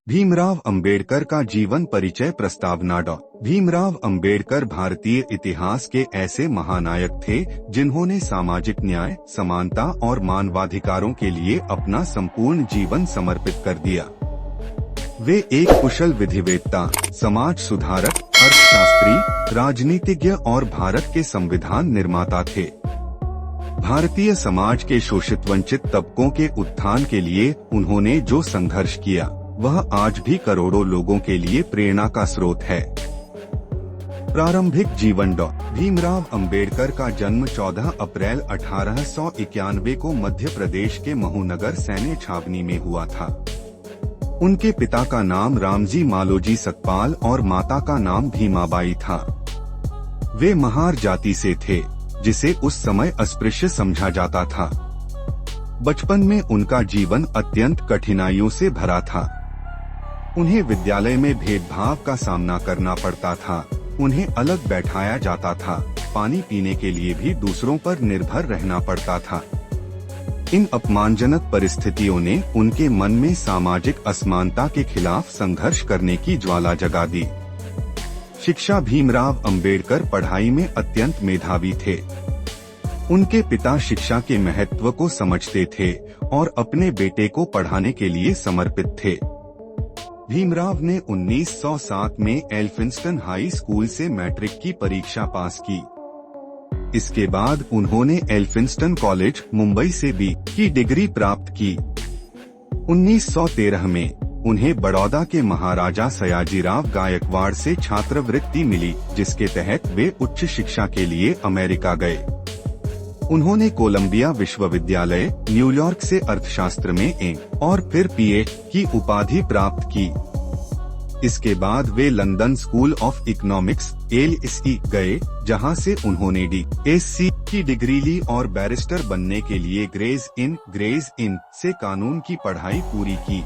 भीमराव अंबेडकर का जीवन परिचय प्रस्तावना। भीमराव अंबेडकर भारतीय इतिहास के ऐसे महानायक थे जिन्होंने सामाजिक न्याय, समानता और मानवाधिकारों के लिए अपना संपूर्ण जीवन समर्पित कर दिया। वे एक कुशल विधिवेत्ता, समाज सुधारक, अर्थशास्त्री, राजनीतिज्ञ और भारत के संविधान निर्माता थे। भारतीय समाज के शोषित वंचित तबकों के उत्थान के लिए उन्होंने जो संघर्ष किया वह आज भी करोड़ों लोगों के लिए प्रेरणा का स्रोत है। प्रारंभिक जीवन। भीमराव अंबेडकर का जन्म 14 अप्रैल 1891 को मध्य प्रदेश के महूनगर सैन्य छावनी में हुआ था। उनके पिता का नाम रामजी मालोजी सकपाल और माता का नाम भीमाबाई था। वे महार जाति से थे, जिसे उस समय अस्पृश्य समझा जाता था। बचपन में उनका जीवन अत्यंत कठिनाइयों से भरा था। उन्हें विद्यालय में भेदभाव का सामना करना पड़ता था। उन्हें अलग बैठाया जाता था। पानी पीने के लिए भी दूसरों पर निर्भर रहना पड़ता था। इन अपमानजनक परिस्थितियों ने उनके मन में सामाजिक असमानता के खिलाफ संघर्ष करने की ज्वाला जगा दी। शिक्षा। भीमराव अंबेडकर पढ़ाई में अत्यंत मेधावी थे। उनके पिता शिक्षा के महत्व को समझते थे और अपने बेटे को पढ़ाने के लिए समर्पित थे। भीमराव ने 1907 में एल्फिंस्टन हाई स्कूल से मैट्रिक की परीक्षा पास की। इसके बाद उन्होंने एल्फिंस्टन कॉलेज, मुंबई से बी की डिग्री प्राप्त की। 1913 में उन्हें बड़ौदा के महाराजा सयाजीराव गायकवाड़ से छात्रवृत्ति मिली, जिसके तहत वे उच्च शिक्षा के लिए अमेरिका गए। उन्होंने कोलंबिया विश्वविद्यालय, न्यूयॉर्क से अर्थशास्त्र में एम और फिर पीएच की उपाधि प्राप्त की। इसके बाद वे London School of Economics (LSE) गए, जहां से उन्होंने DSc की डिग्री ली और बैरिस्टर बनने के लिए ग्रेज इन से कानून की पढ़ाई पूरी की।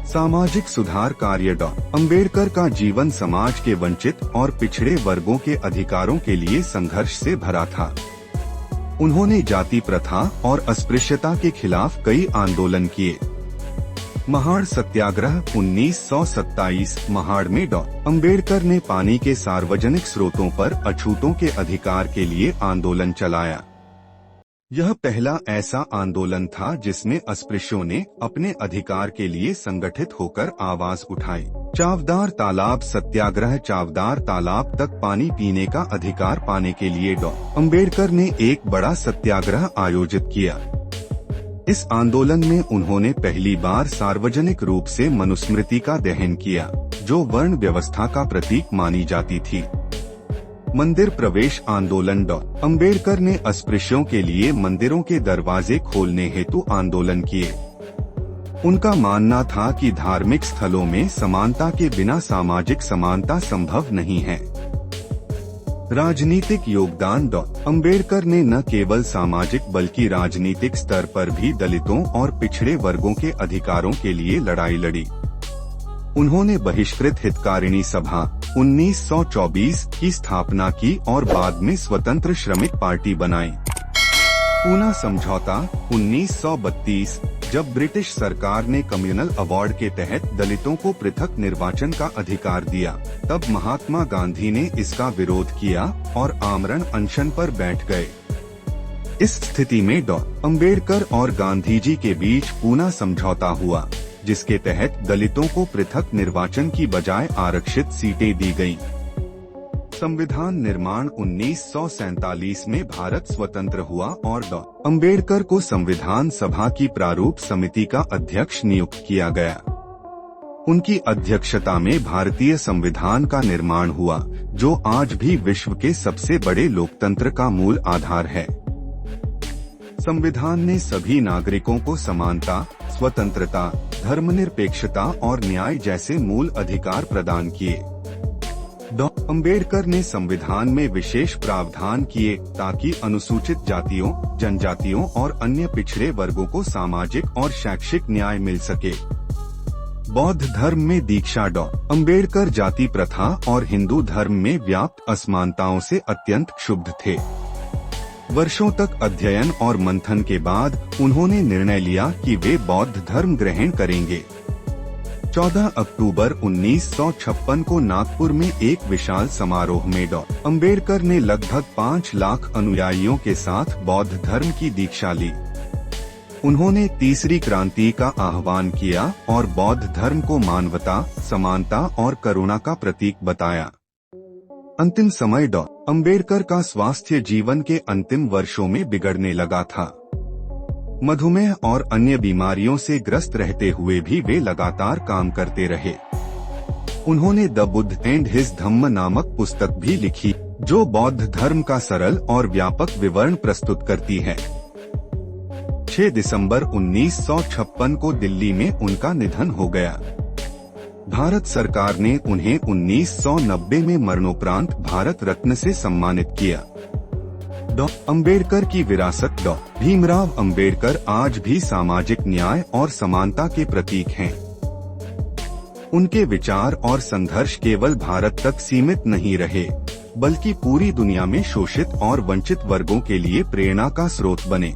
सामाजिक सुधार कार्य। अंबेडकर का जीवन समाज के वंचित और पिछड़े वर्गों के अधिकारों के लिए संघर्ष से भरा था। उन्होंने जाति प्रथा और अस्पृश्यता के खिलाफ कई आंदोलन किए। महाड़ सत्याग्रह 1927। महाड़ में अंबेडकर ने पानी के सार्वजनिक स्रोतों पर अछूतों के अधिकार के लिए आंदोलन चलाया। यह पहला ऐसा आंदोलन था जिसमें अस्पृश्यों ने अपने अधिकार के लिए संगठित होकर आवाज उठाई। चावदार तालाब सत्याग्रह। चावदार तालाब तक पानी पीने का अधिकार पाने के लिए अंबेडकर ने एक बड़ा सत्याग्रह आयोजित किया। इस आंदोलन में उन्होंने पहली बार सार्वजनिक रूप से मनुस्मृति का दहन किया, जो वर्ण व्यवस्था का प्रतीक मानी जाती थी। मंदिर प्रवेश आंदोलन। अंबेडकर ने अस्पृश्यों के लिए मंदिरों के दरवाजे खोलने हेतु आंदोलन किए। उनका मानना था कि धार्मिक स्थलों में समानता के बिना सामाजिक समानता संभव नहीं है। राजनीतिक योगदान। अंबेडकर ने न केवल सामाजिक बल्कि राजनीतिक स्तर पर भी दलितों और पिछड़े वर्गों के अधिकारों के लिए लड़ाई लड़ी। उन्होंने बहिष्कृत हितकारिणी सभा 1924 की स्थापना की और बाद में स्वतंत्र श्रमिक पार्टी बनाई। पूना समझौता 1932। जब ब्रिटिश सरकार ने कम्युनल अवार्ड के तहत दलितों को पृथक निर्वाचन का अधिकार दिया, तब महात्मा गांधी ने इसका विरोध किया और आमरण अनशन पर बैठ गए। इस स्थिति में अंबेडकर और गांधी जी के बीच पूना समझौता हुआ, जिसके तहत दलितों को पृथक निर्वाचन की बजाय आरक्षित सीटें दी गईं। संविधान निर्माण 1947 में भारत स्वतंत्र हुआ और अंबेडकर को संविधान सभा की प्रारूप समिति का अध्यक्ष नियुक्त किया गया। उनकी अध्यक्षता में भारतीय संविधान का निर्माण हुआ, जो आज भी विश्व के सबसे बड़े लोकतंत्र का मूल आधार है। संविधान ने सभी नागरिकों को समानता, स्वतंत्रता, धर्मनिरपेक्षता और न्याय जैसे मूल अधिकार प्रदान किए। अंबेडकर ने संविधान में विशेष प्रावधान किए ताकि अनुसूचित जातियों, जनजातियों और अन्य पिछड़े वर्गों को सामाजिक और शैक्षिक न्याय मिल सके। बौद्ध धर्म में दीक्षा। अंबेडकर जाति प्रथा और हिंदू धर्म में व्याप्त असमानताओं से अत्यंत क्षुब्ध थे। वर्षों तक अध्ययन और मंथन के बाद उन्होंने निर्णय लिया कि वे बौद्ध धर्म ग्रहण करेंगे। 14 अक्टूबर 1956 को नागपुर में एक विशाल समारोह में डॉ. अंबेडकर ने लगभग 5 लाख अनुयायियों के साथ बौद्ध धर्म की दीक्षा ली। उन्होंने तीसरी क्रांति का आह्वान किया और बौद्ध धर्म को मानवता, समानता और करुणा का प्रतीक बताया। अंतिम समय डॉ. अंबेडकर का स्वास्थ्य जीवन के अंतिम वर्षों में बिगड़ने लगा था। मधुमेह और अन्य बीमारियों से ग्रस्त रहते हुए भी वे लगातार काम करते रहे। उन्होंने द बुद्ध एंड हिज धम्म नामक पुस्तक भी लिखी, जो बौद्ध धर्म का सरल और व्यापक विवरण प्रस्तुत करती है। 6 दिसंबर 1956 को दिल्ली में उनका निधन हो गया। भारत सरकार ने उन्हें 1990 में मरणोपरांत भारत रत्न से सम्मानित किया। डॉ. अंबेडकर की विरासत। डॉ. भीमराव अंबेडकर आज भी सामाजिक न्याय और समानता के प्रतीक हैं। उनके विचार और संघर्ष केवल भारत तक सीमित नहीं रहे, बल्कि पूरी दुनिया में शोषित और वंचित वर्गों के लिए प्रेरणा का स्रोत बने।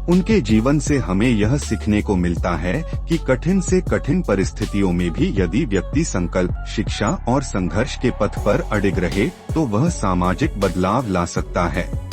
उनके जीवन से हमें यह सीखने को मिलता है कि कठिन से कठिन परिस्थितियों में भी यदि व्यक्ति संकल्प, शिक्षा और संघर्ष के पथ पर अडिग रहे तो वह सामाजिक बदलाव ला सकता है।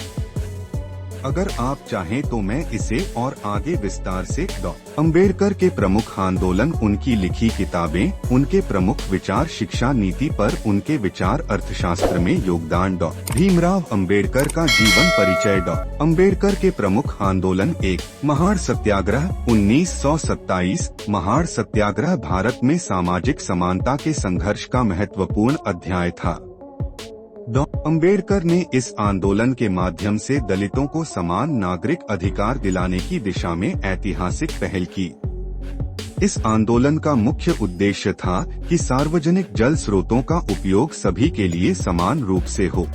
अगर आप चाहें तो मैं इसे और आगे विस्तार से डॉ. अंबेडकर के प्रमुख आंदोलन, उनकी लिखी किताबें, उनके प्रमुख विचार, शिक्षा नीति पर उनके विचार, अर्थशास्त्र में योगदान, डॉ. भीमराव अंबेडकर का जीवन परिचय। डॉ. अंबेडकर के प्रमुख आंदोलन। 1. महाड़ सत्याग्रह 1927। महाड़ सत्याग्रह भारत में सामाजिक समानता के संघर्ष का महत्वपूर्ण अध्याय था। डॉ. अंबेडकर ने इस आंदोलन के माध्यम से दलितों को समान नागरिक अधिकार दिलाने की दिशा में ऐतिहासिक पहल की। इस आंदोलन का मुख्य उद्देश्य था कि सार्वजनिक जल स्रोतों का उपयोग सभी के लिए समान रूप से हो।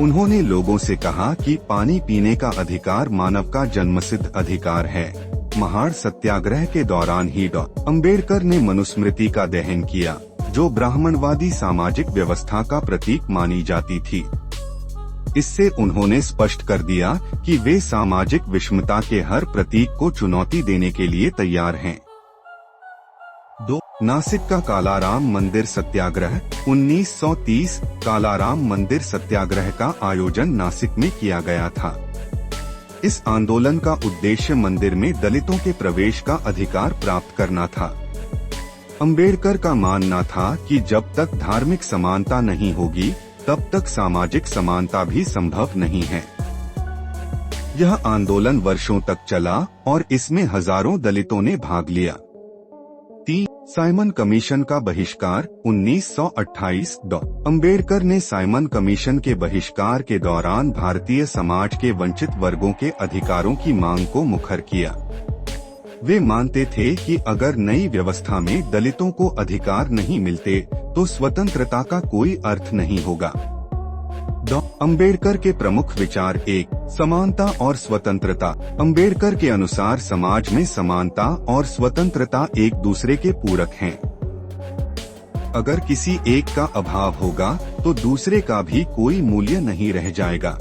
उन्होंने लोगों से कहा कि पानी पीने का अधिकार मानव का जन्मसिद्ध अधिकार है। महाड़ सत्याग्रह के दौरान ही डॉ. अंबेडकर ने मनुस्मृति का दहन किया, जो ब्राह्मणवादी सामाजिक व्यवस्था का प्रतीक मानी जाती थी। इससे उन्होंने स्पष्ट कर दिया कि वे सामाजिक विषमता के हर प्रतीक को चुनौती देने के लिए तैयार हैं। 2. नासिक का कालाराम मंदिर सत्याग्रह 1930। कालाराम मंदिर सत्याग्रह का आयोजन नासिक में किया गया था। इस आंदोलन का उद्देश्य मंदिर में दलितों के प्रवेश का अधिकार प्राप्त करना था। अंबेडकर का मानना था कि जब तक धार्मिक समानता नहीं होगी, तब तक सामाजिक समानता भी संभव नहीं है। यह आंदोलन वर्षों तक चला और इसमें हजारों दलितों ने भाग लिया। 3. साइमन कमीशन का बहिष्कार 1928। डॉ. अंबेडकर ने साइमन कमीशन के बहिष्कार के दौरान भारतीय समाज के वंचित वर्गों के अधिकारों की मांग को मुखर किया। वे मानते थे कि अगर नई व्यवस्था में दलितों को अधिकार नहीं मिलते तो स्वतंत्रता का कोई अर्थ नहीं होगा। डॉ. अंबेडकर के प्रमुख विचार। 1. समानता और स्वतंत्रता। अंबेडकर के अनुसार समाज में समानता और स्वतंत्रता एक दूसरे के पूरक हैं। अगर किसी एक का अभाव होगा तो दूसरे का भी कोई मूल्य नहीं रह जाएगा।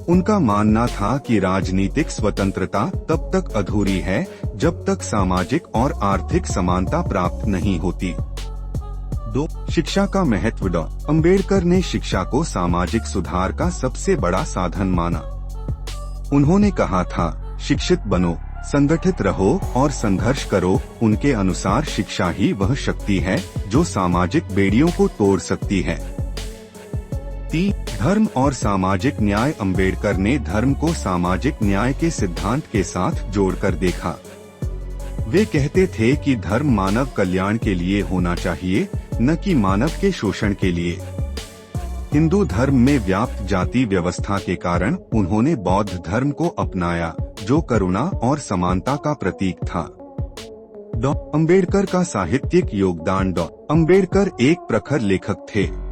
उनका मानना था कि राजनीतिक स्वतंत्रता तब तक अधूरी है जब तक सामाजिक और आर्थिक समानता प्राप्त नहीं होती। 2. शिक्षा का महत्व। डॉ. अंबेडकर ने शिक्षा को सामाजिक सुधार का सबसे बड़ा साधन माना। उन्होंने कहा था, शिक्षित बनो, संगठित रहो और संघर्ष करो। उनके अनुसार शिक्षा ही वह शक्ति है जो सामाजिक बेड़ियों को तोड़ सकती है। 3. धर्म और सामाजिक न्याय। अंबेडकर ने धर्म को सामाजिक न्याय के सिद्धांत के साथ जोड़कर देखा। वे कहते थे कि धर्म मानव कल्याण के लिए होना चाहिए, न कि मानव के शोषण के लिए। हिंदू धर्म में व्याप्त जाति व्यवस्था के कारण उन्होंने बौद्ध धर्म को अपनाया, जो करुणा और समानता का प्रतीक था। डॉ. अंबेडकर का साहित्यिक योगदान। डॉ. अंबेडकर एक प्रखर लेखक थे।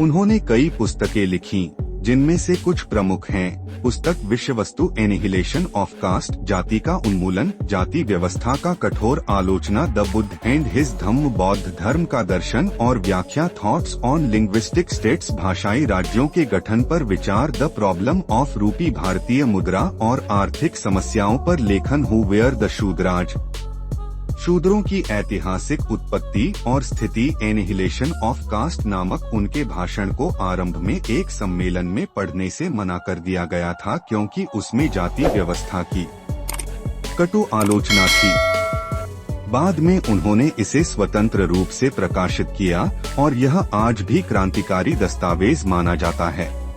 उन्होंने कई पुस्तकें लिखीं, जिनमें से कुछ प्रमुख हैं। पुस्तक विषयवस्तु एनिहिलेशन ऑफ कास्ट, जाति का उन्मूलन, जाति व्यवस्था का कठोर आलोचना, द बुद्ध एंड हिज धम्म, बौद्ध धर्म का दर्शन और व्याख्या, थॉट्स ऑन लिंग्विस्टिक स्टेट्स, भाषाई राज्यों के गठन पर विचार, द प्रॉब्लम ऑफ रूपी, भारतीय मुद्रा और आर्थिक समस्याओं पर लेखन, हु वेयर द शूद्राज, शूद्रों की ऐतिहासिक उत्पत्ति और स्थिति एनिहिलेशन ऑफ कास्ट नामक उनके भाषण को आरंभ में एक सम्मेलन में पढ़ने से मना कर दिया गया था, क्योंकि उसमें जाति व्यवस्था की कटु आलोचना थी। बाद में उन्होंने इसे स्वतंत्र रूप से प्रकाशित किया और यह आज भी क्रांतिकारी दस्तावेज माना जाता है।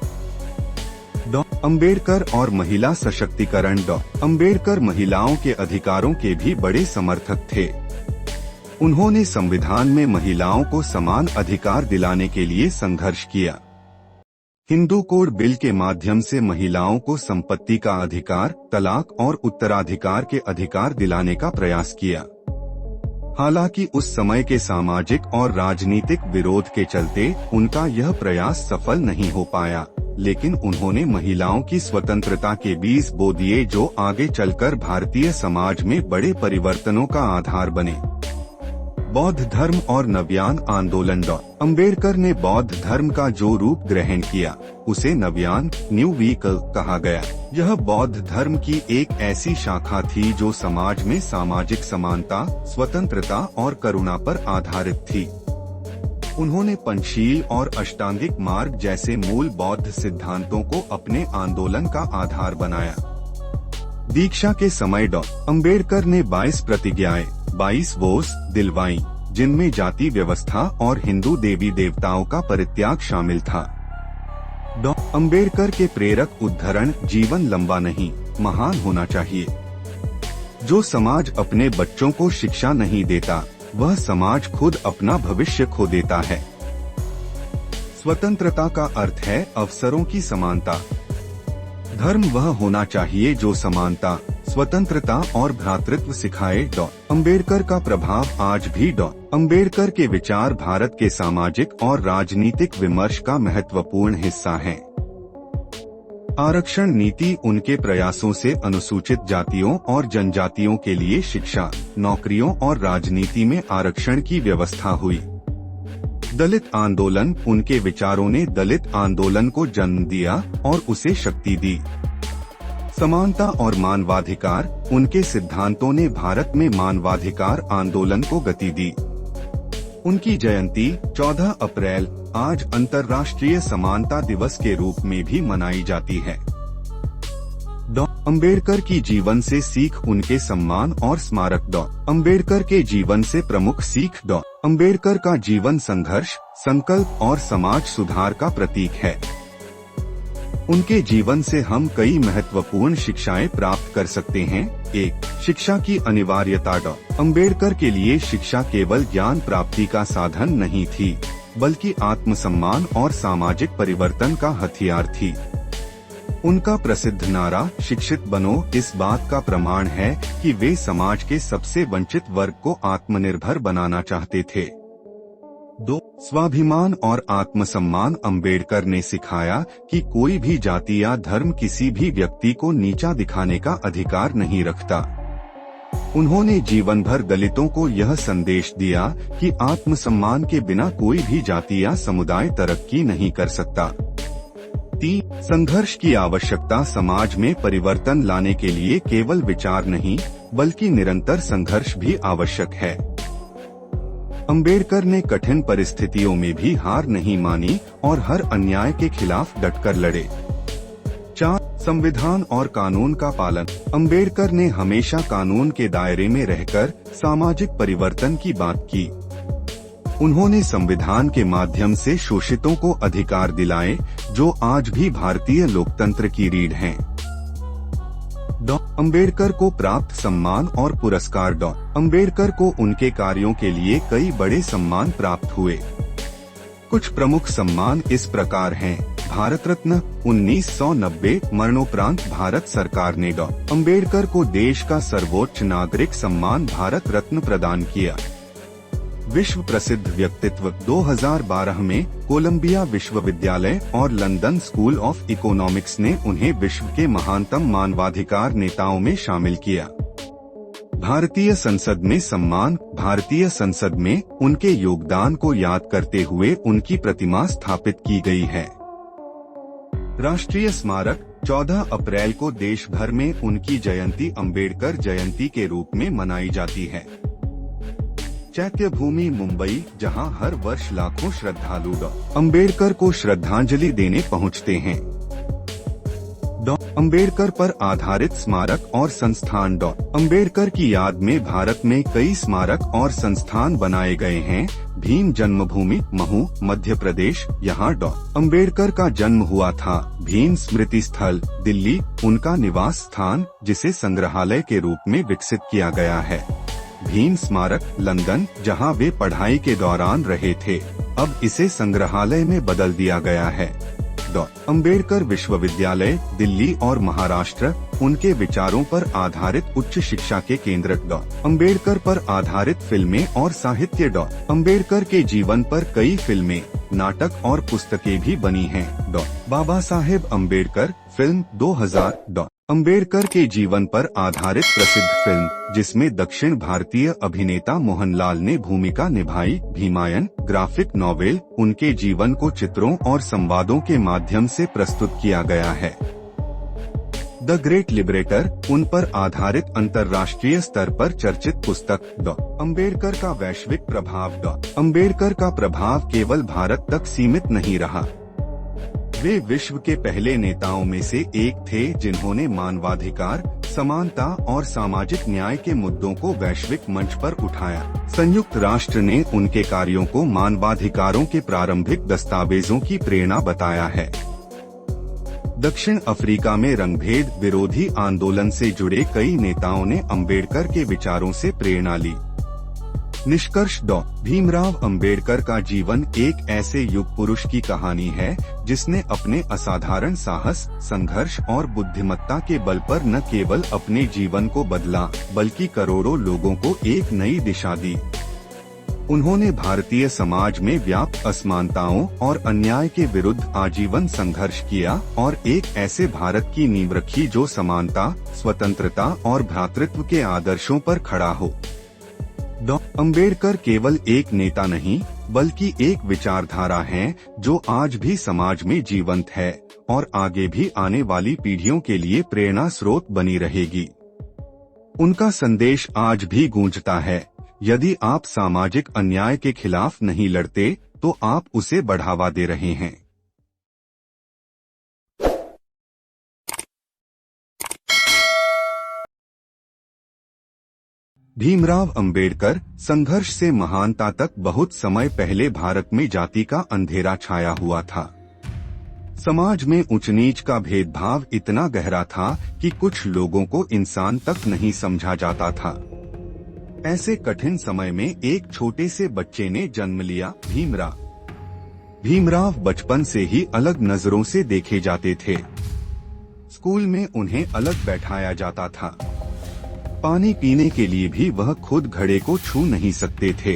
डॉ. अंबेडकर और महिला सशक्तिकरण। डॉ. अंबेडकर महिलाओं के अधिकारों के भी बड़े समर्थक थे। उन्होंने संविधान में महिलाओं को समान अधिकार दिलाने के लिए संघर्ष किया। हिंदू कोड बिल के माध्यम से महिलाओं को संपत्ति का अधिकार, तलाक और उत्तराधिकार के अधिकार दिलाने का प्रयास किया। हालांकि उस समय के सामाजिक और राजनीतिक विरोध के चलते उनका यह प्रयास सफल नहीं हो पाया, लेकिन उन्होंने महिलाओं की स्वतंत्रता के बीज बो दिए जो आगे चलकर भारतीय समाज में बड़े परिवर्तनों का आधार बने। बौद्ध धर्म और नव्यान आंदोलन। डॉ. अंबेडकर ने बौद्ध धर्म का जो रूप ग्रहण किया उसे नव्यान न्यू व्हीकल कहा गया। यह बौद्ध धर्म की एक ऐसी शाखा थी जो समाज में सामाजिक समानता, स्वतंत्रता और करुणा पर आधारित थी। उन्होंने पंचशील और अष्टांगिक मार्ग जैसे मूल बौद्ध सिद्धांतों को अपने आंदोलन का आधार बनाया। दीक्षा के समय डॉ. अंबेडकर ने 22 प्रतिज्ञाएं 22 वोस दिलवाई, जिनमें जाति व्यवस्था और हिंदू देवी देवताओं का परित्याग शामिल था। डॉ. अंबेडकर के प्रेरक उद्धरण जीवन लंबा नहीं, महान होना चाहिए। जो समाज अपने बच्चों को शिक्षा नहीं देता, वह समाज खुद अपना भविष्य खो देता है। स्वतंत्रता का अर्थ है अवसरों की समानता। धर्म वह होना चाहिए जो समानता, स्वतंत्रता और भ्रातृत्व सिखाए। डॉ. अंबेडकर का प्रभाव आज भी। डॉ. अंबेडकर के विचार भारत के सामाजिक और राजनीतिक विमर्श का महत्वपूर्ण हिस्सा हैं। आरक्षण नीति उनके प्रयासों से अनुसूचित जातियों और जनजातियों के लिए शिक्षा, नौकरियों और राजनीति में आरक्षण की व्यवस्था हुई। दलित आंदोलन उनके विचारों ने दलित आंदोलन को जन्म दिया और उसे शक्ति दी। समानता और मानवाधिकार उनके सिद्धांतों ने भारत में मानवाधिकार आंदोलन को गति दी। उनकी जयंती 14 अप्रैल आज अंतर्राष्ट्रीय समानता दिवस के रूप में भी मनाई जाती है। डॉ. अंबेडकर की जीवन से सीख उनके सम्मान और स्मारक। डॉ. अंबेडकर के जीवन से प्रमुख सीख। डॉ. अंबेडकर का जीवन संघर्ष, संकल्प और समाज सुधार का प्रतीक है। उनके जीवन से हम कई महत्वपूर्ण शिक्षाएं प्राप्त कर सकते हैं। 1. शिक्षा की अनिवार्यता। डॉ. अंबेडकर के लिए शिक्षा केवल ज्ञान प्राप्ति का साधन नहीं थी, बल्कि आत्मसम्मान और सामाजिक परिवर्तन का हथियार थी। उनका प्रसिद्ध नारा शिक्षित बनो इस बात का प्रमाण है कि वे समाज के सबसे वंचित वर्ग को आत्मनिर्भर बनाना चाहते थे। 2. स्वाभिमान और आत्मसम्मान। अंबेडकर ने सिखाया कि कोई भी जाति या धर्म किसी भी व्यक्ति को नीचा दिखाने का अधिकार नहीं रखता। उन्होंने जीवन भर दलितों को यह संदेश दिया कि आत्मसम्मान के बिना कोई भी जाति या समुदाय तरक्की नहीं कर सकता। 3. संघर्ष की आवश्यकता। समाज में परिवर्तन लाने के लिए केवल विचार नहीं, बल्कि निरंतर संघर्ष भी आवश्यक है। अंबेडकर ने कठिन परिस्थितियों में भी हार नहीं मानी और हर अन्याय के खिलाफ डटकर लड़े। 4. संविधान और कानून का पालन। अंबेडकर ने हमेशा कानून के दायरे में रहकर सामाजिक परिवर्तन की बात की। उन्होंने संविधान के माध्यम से शोषितों को अधिकार दिलाए, जो आज भी भारतीय लोकतंत्र की रीढ़ हैं। डॉ. अंबेडकर को प्राप्त सम्मान और पुरस्कार। डॉ. अंबेडकर को उनके कार्यों के लिए कई बड़े सम्मान प्राप्त हुए। कुछ प्रमुख सम्मान इस प्रकार हैं। भारत रत्न 1990 मरणोपरांत भारत सरकार ने डॉ. अंबेडकर को देश का सर्वोच्च नागरिक सम्मान भारत रत्न प्रदान किया। विश्व प्रसिद्ध व्यक्तित्व। 2012 में कोलंबिया विश्वविद्यालय और लंदन स्कूल ऑफ इकोनॉमिक्स ने उन्हें विश्व के महानतम मानवाधिकार नेताओं में शामिल किया। भारतीय संसद में सम्मान। भारतीय संसद में उनके योगदान को याद करते हुए उनकी प्रतिमा स्थापित की गई है। राष्ट्रीय स्मारक। 14 अप्रैल को देश भर में उनकी जयंती अंबेडकर जयंती के रूप में मनाई जाती है। चैत्यभूमि मुंबई, जहां हर वर्ष लाखों श्रद्धालु अम्बेडकर को श्रद्धांजलि देने पहुंचते हैं। अम्बेडकर पर आधारित स्मारक और संस्थान। अम्बेडकर की याद में भारत में कई स्मारक और संस्थान बनाए गए हैं। भीम जन्मभूमि महू, मध्य प्रदेश, यहाँ अम्बेडकर का जन्म हुआ था। भीम स्मृति स्थल दिल्ली, उनका निवास स्थान जिसे संग्रहालय के रूप में विकसित किया गया है। भीम स्मारक लंदन, जहाँ वे पढ़ाई के दौरान रहे थे, अब इसे संग्रहालय में बदल दिया गया है। अम्बेडकर विश्वविद्यालय दिल्ली और महाराष्ट्र, उनके विचारों पर आधारित उच्च शिक्षा के केंद्र। अम्बेडकर पर आधारित फिल्में और साहित्य। अम्बेडकर के जीवन पर कई फिल्में, नाटक और पुस्तकें भी बनी हैं। बाबा साहेब अम्बेडकर फिल्म 2000। अम्बेडकर के जीवन पर आधारित प्रसिद्ध फिल्म, जिसमें दक्षिण भारतीय अभिनेता मोहनलाल ने भूमिका निभाई। भीमायन ग्राफिक नॉवेल, उनके जीवन को चित्रों और संवादों के माध्यम से प्रस्तुत किया गया है। द ग्रेट लिबरेटर, उन पर आधारित अंतर्राष्ट्रीय स्तर पर चर्चित पुस्तक। अम्बेडकर का वैश्विक प्रभाव। अम्बेडकर का प्रभाव केवल भारत तक सीमित नहीं रहा। वे विश्व के पहले नेताओं में से एक थे जिन्होंने मानवाधिकार, समानता और सामाजिक न्याय के मुद्दों को वैश्विक मंच पर उठाया। संयुक्त राष्ट्र ने उनके कार्यों को मानवाधिकारों के प्रारंभिक दस्तावेजों की प्रेरणा बताया है। दक्षिण अफ्रीका में रंगभेद विरोधी आंदोलन से जुड़े कई नेताओं ने अम्बेडकर के विचारों से प्रेरणा ली। निष्कर्ष। भीमराव अम्बेडकर का जीवन एक ऐसे युग पुरुष की कहानी है जिसने अपने असाधारण साहस, संघर्ष और बुद्धिमत्ता के बल पर न केवल अपने जीवन को बदला, बल्कि करोड़ों लोगों को एक नई दिशा दी। उन्होंने भारतीय समाज में व्याप्त असमानताओं और अन्याय के विरुद्ध आजीवन संघर्ष किया और एक ऐसे भारत की नींव रखी जो समानता, स्वतंत्रता और भ्रातृत्व के आदर्शों पर खड़ा हो। अम्बेडकर केवल एक नेता नहीं, बल्कि एक विचारधारा है जो आज भी समाज में जीवंत है और आगे भी आने वाली पीढ़ियों के लिए प्रेरणा स्रोत बनी रहेगी। उनका संदेश आज भी गूंजता है, यदि आप सामाजिक अन्याय के खिलाफ नहीं लड़ते, तो आप उसे बढ़ावा दे रहे हैं। भीमराव अंबेडकर संघर्ष से महानता तक बहुत समय पहले भारत में जाति का अंधेरा छाया हुआ था। समाज में ऊंच नीच का भेदभाव इतना गहरा था कि कुछ लोगों को इंसान तक नहीं समझा जाता था। ऐसे कठिन समय में एक छोटे से बच्चे ने जन्म लिया, भीमराव। भीमराव बचपन से ही अलग नजरों से देखे जाते थे। स्कूल में उन्हें अलग बैठाया जाता था। पानी पीने के लिए भी वह खुद घड़े को छू नहीं सकते थे।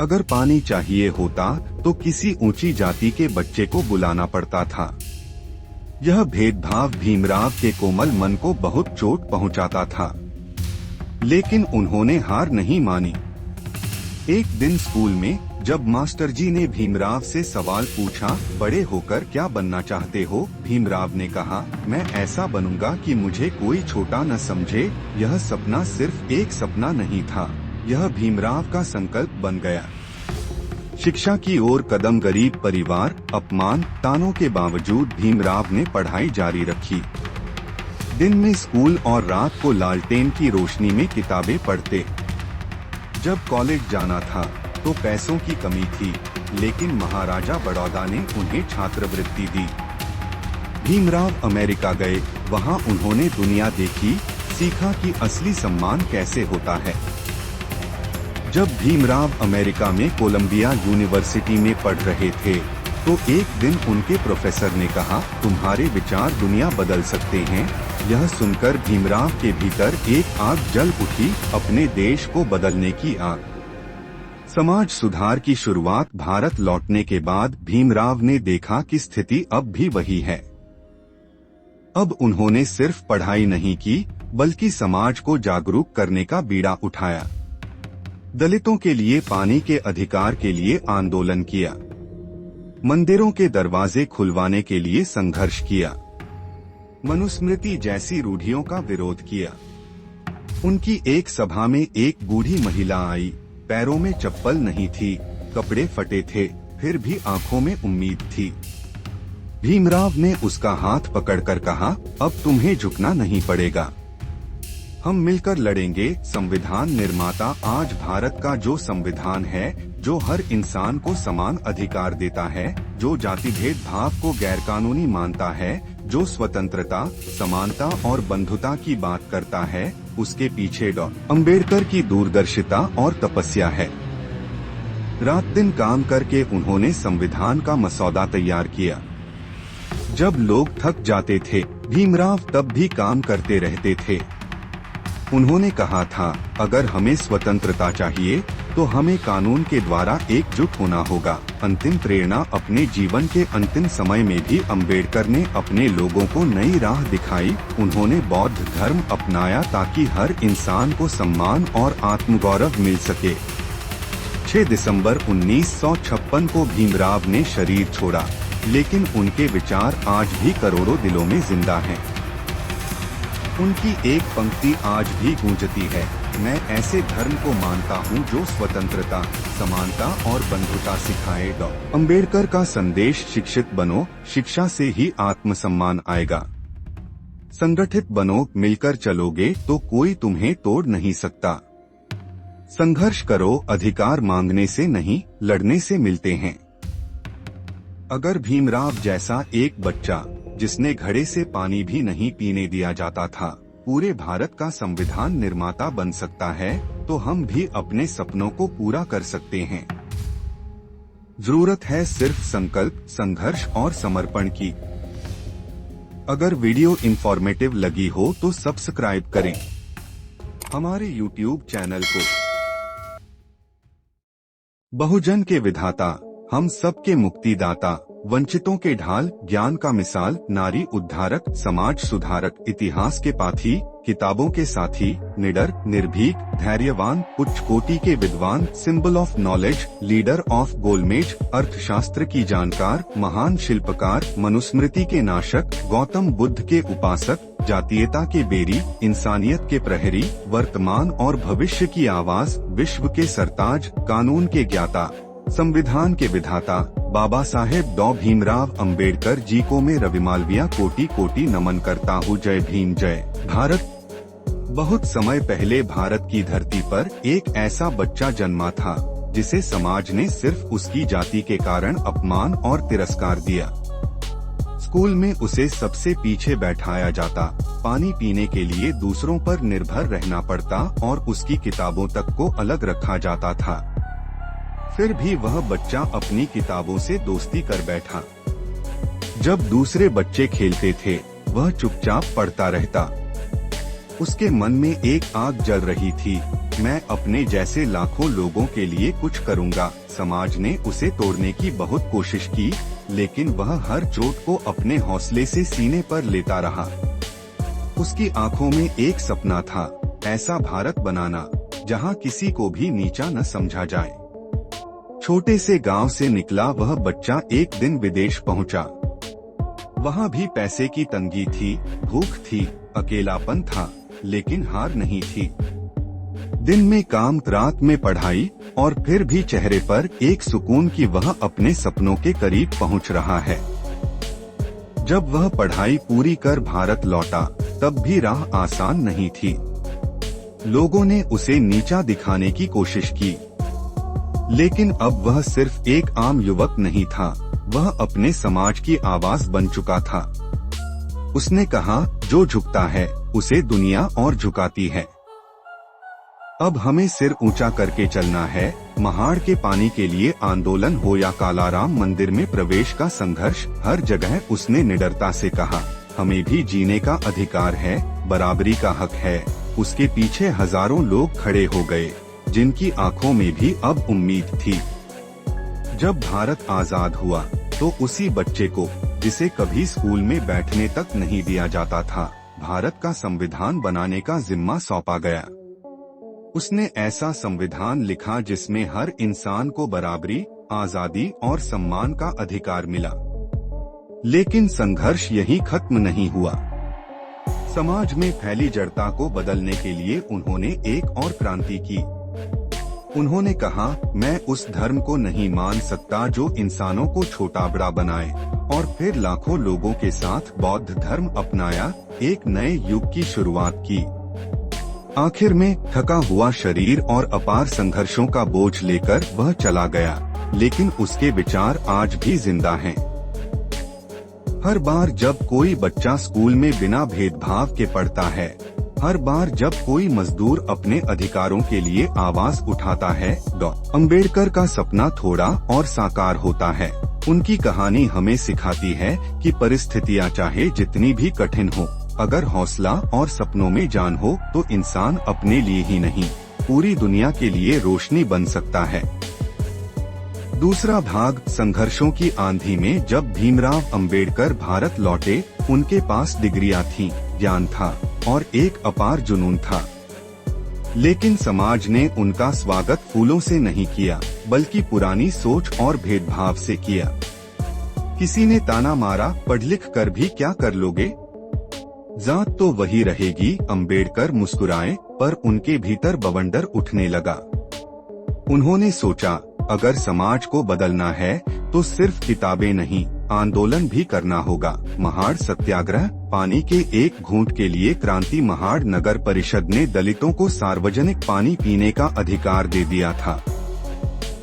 अगर पानी चाहिए होता तो किसी ऊंची जाति के बच्चे को बुलाना पड़ता था। यह भेदभाव भीमराव के कोमल मन को बहुत चोट पहुंचाता था, लेकिन उन्होंने हार नहीं मानी। एक दिन स्कूल में जब मास्टर जी ने भीमराव से सवाल पूछा, बड़े होकर क्या बनना चाहते हो? भीमराव ने कहा, मैं ऐसा बनूंगा कि मुझे कोई छोटा न समझे। यह सपना सिर्फ एक सपना नहीं था, यह भीमराव का संकल्प बन गया। शिक्षा की ओर कदम। गरीब परिवार, अपमान, तानों के बावजूद भीमराव ने पढ़ाई जारी रखी। दिन में स्कूल और रात को लालटेन की रोशनी में किताबें पढ़ते। जब कॉलेज जाना था तो पैसों की कमी थी, लेकिन महाराजा बड़ौदा ने उन्हें छात्रवृत्ति दी। भीमराव अमेरिका गए, वहां उन्होंने दुनिया देखी, सीखा कि असली सम्मान कैसे होता है। जब भीमराव अमेरिका में कोलंबिया यूनिवर्सिटी में पढ़ रहे थे, तो एक दिन उनके प्रोफेसर ने कहा, तुम्हारे विचार दुनिया बदल सकते हैं। यह सुनकर भीमराव के भीतर एक आग जल उठी, अपने देश को बदलने की आग। समाज सुधार की शुरुआत। भारत लौटने के बाद भीमराव ने देखा कि स्थिति अब भी वही है। अब उन्होंने सिर्फ पढ़ाई नहीं की, बल्कि समाज को जागरूक करने का बीड़ा उठाया। दलितों के लिए पानी के अधिकार के लिए आंदोलन किया। मंदिरों के दरवाजे खुलवाने के लिए संघर्ष किया। मनुस्मृति जैसी रूढ़ियों का विरोध किया। उनकी एक सभा में एक बूढ़ी महिला आई, पैरों में चप्पल नहीं थी, कपड़े फटे थे, फिर भी आंखों में उम्मीद थी। भीमराव ने उसका हाथ पकड़कर कहा, अब तुम्हें झुकना नहीं पड़ेगा, हम मिलकर लड़ेंगे। संविधान निर्माता आज भारत का जो संविधान है, जो हर इंसान को समान अधिकार देता है, जो जाति भेदभाव को गैरकानूनी मानता है, जो स्वतंत्रता, समानता और बंधुता की बात करता है, उसके पीछे डॉक्टर अंबेडकर की दूरदर्शिता और तपस्या है। रात दिन काम करके उन्होंने संविधान का मसौदा तैयार किया। जब लोग थक जाते थे, भीमराव तब भी काम करते रहते थे। उन्होंने कहा था, अगर हमें स्वतंत्रता चाहिए तो हमें कानून के द्वारा एकजुट होना होगा। अंतिम प्रेरणा अपने जीवन के अंतिम समय में भी अंबेडकर ने अपने लोगों को नई राह दिखाई। उन्होंने बौद्ध धर्म अपनाया ताकि हर इंसान को सम्मान और आत्मगौरव मिल सके। 6 दिसंबर 1956 को भीमराव ने शरीर छोड़ा, लेकिन उनके विचार आज भी करोड़ों दिलों में जिंदा हैं। उनकी एक पंक्ति आज भी गूंजती है, मैं ऐसे धर्म को मानता हूँ जो स्वतंत्रता, समानता और बंधुता सिखाए। डॉक्टर अंबेडकर का संदेश, शिक्षित बनो, शिक्षा से ही आत्मसम्मान आएगा। संगठित बनो, मिलकर चलोगे तो कोई तुम्हें तोड़ नहीं सकता। संघर्ष करो, अधिकार मांगने से नहीं, लड़ने से मिलते हैं। अगर भीमराव जैसा एक बच्चा जिसने घड़े से पानी भी नहीं पीने दिया जाता था, पूरे भारत का संविधान निर्माता बन सकता है, तो हम भी अपने सपनों को पूरा कर सकते हैं। जरूरत है सिर्फ संकल्प, संघर्ष और समर्पण की। अगर वीडियो इंफॉर्मेटिव लगी हो तो सब्सक्राइब करें हमारे YouTube चैनल को। बहुजन के विधाता, हम सबके मुक्तिदाता, वंचितों के ढाल, ज्ञान का मिसाल, नारी उद्धारक, समाज सुधारक, इतिहास के पाथी, किताबों के साथी, निडर, निर्भीक, धैर्यवान, उच्च कोटि के विद्वान, symbol of knowledge, leader of गोलमेज, अर्थशास्त्र की जानकार, महान शिल्पकार, मनुस्मृति के नाशक, गौतम बुद्ध के उपासक, जातीयता के बेरी, इंसानियत के प्रहरी, वर्तमान और भविष्य की आवाज, विश्व के सरताज, कानून के ज्ञाता, संविधान के विधाता, बाबा साहेब डॉ भीमराव अंबेडकर जी को मैं रविमालविया कोटि कोटि नमन करता हूँ। जय भीम, जय भारत। बहुत समय पहले भारत की धरती पर एक ऐसा बच्चा जन्मा था जिसे समाज ने सिर्फ उसकी जाति के कारण अपमान और तिरस्कार दिया। स्कूल में उसे सबसे पीछे बैठाया जाता, पानी पीने के लिए दूसरों पर निर्भर रहना पड़ता और उसकी किताबों तक को अलग रखा जाता था। फिर भी वह बच्चा अपनी किताबों से दोस्ती कर बैठा। जब दूसरे बच्चे खेलते थे, वह चुपचाप पढ़ता रहता। उसके मन में एक आग जल रही थी, मैं अपने जैसे लाखों लोगों के लिए कुछ करूँगा। समाज ने उसे तोड़ने की बहुत कोशिश की, लेकिन वह हर चोट को अपने हौसले से सीने पर लेता रहा। उसकी आंखों में एक सपना था, ऐसा भारत बनाना जहाँ किसी को भी नीचा न समझा जाए। छोटे से गांव से निकला वह बच्चा एक दिन विदेश पहुंचा। वहां भी पैसे की तंगी थी, भूख थी, अकेलापन था, लेकिन हार नहीं थी। दिन में काम, रात में पढ़ाई, और फिर भी चेहरे पर एक सुकून कि वह अपने सपनों के करीब पहुंच रहा है। जब वह पढ़ाई पूरी कर भारत लौटा, तब भी राह आसान नहीं थी। लोगों ने उसे नीचा दिखाने की कोशिश की, लेकिन अब वह सिर्फ एक आम युवक नहीं था, वह अपने समाज की आवाज बन चुका था। उसने कहा, जो झुकता है उसे दुनिया और झुकाती है। अब हमें सिर ऊंचा करके चलना है। महाड़ के पानी के लिए आंदोलन हो या कालाराम मंदिर में प्रवेश का संघर्ष, हर जगह उसने निडरता से कहा, हमें भी जीने का अधिकार है, बराबरी का हक है। उसके पीछे हजारों लोग खड़े हो गए, जिनकी आंखों में भी अब उम्मीद थी। जब भारत आजाद हुआ तो उसी बच्चे को, जिसे कभी स्कूल में बैठने तक नहीं दिया जाता था, भारत का संविधान बनाने का जिम्मा सौंपा गया। उसने ऐसा संविधान लिखा जिसमें हर इंसान को बराबरी, आजादी और सम्मान का अधिकार मिला। लेकिन संघर्ष यहीं खत्म नहीं हुआ। समाज में फैली जड़ता को बदलने के लिए उन्होंने एक और क्रांति की। उन्होंने कहा, मैं उस धर्म को नहीं मान सकता जो इंसानों को छोटा बड़ा बनाए, और फिर लाखों लोगों के साथ बौद्ध धर्म अपनाया, एक नए युग की शुरुआत की। आखिर में थका हुआ शरीर और अपार संघर्षों का बोझ लेकर वह चला गया, लेकिन उसके विचार आज भी जिंदा हैं। हर बार जब कोई बच्चा स्कूल में बिना भेदभाव के पढ़ता है, हर बार जब कोई मजदूर अपने अधिकारों के लिए आवाज उठाता है, डॉ. अंबेडकर का सपना थोड़ा और साकार होता है। उनकी कहानी हमें सिखाती है कि परिस्थितियां चाहे जितनी भी कठिन हो, अगर हौसला और सपनों में जान हो तो इंसान अपने लिए ही नहीं, पूरी दुनिया के लिए रोशनी बन सकता है। दूसरा भाग, संघर्षों की आंधी में जब भीमराव अंबेडकर भारत लौटे, उनके पास डिग्रियां थीं, ज्ञान था और एक अपार जुनून था। लेकिन समाज ने उनका स्वागत फूलों से नहीं किया, बल्कि पुरानी सोच और भेदभाव से किया। किसी ने ताना मारा, पढ़ लिख कर भी क्या कर लोगे, जात तो वही रहेगी। अंबेडकर मुस्कुराए, पर उनके भीतर बवंडर उठने लगा। उन्होंने सोचा, अगर समाज को बदलना है तो सिर्फ किताबें नहीं, आंदोलन भी करना होगा। महाड़ सत्याग्रह, पानी के एक घूंट के लिए क्रांति। महाड़ नगर परिषद ने दलितों को सार्वजनिक पानी पीने का अधिकार दे दिया था,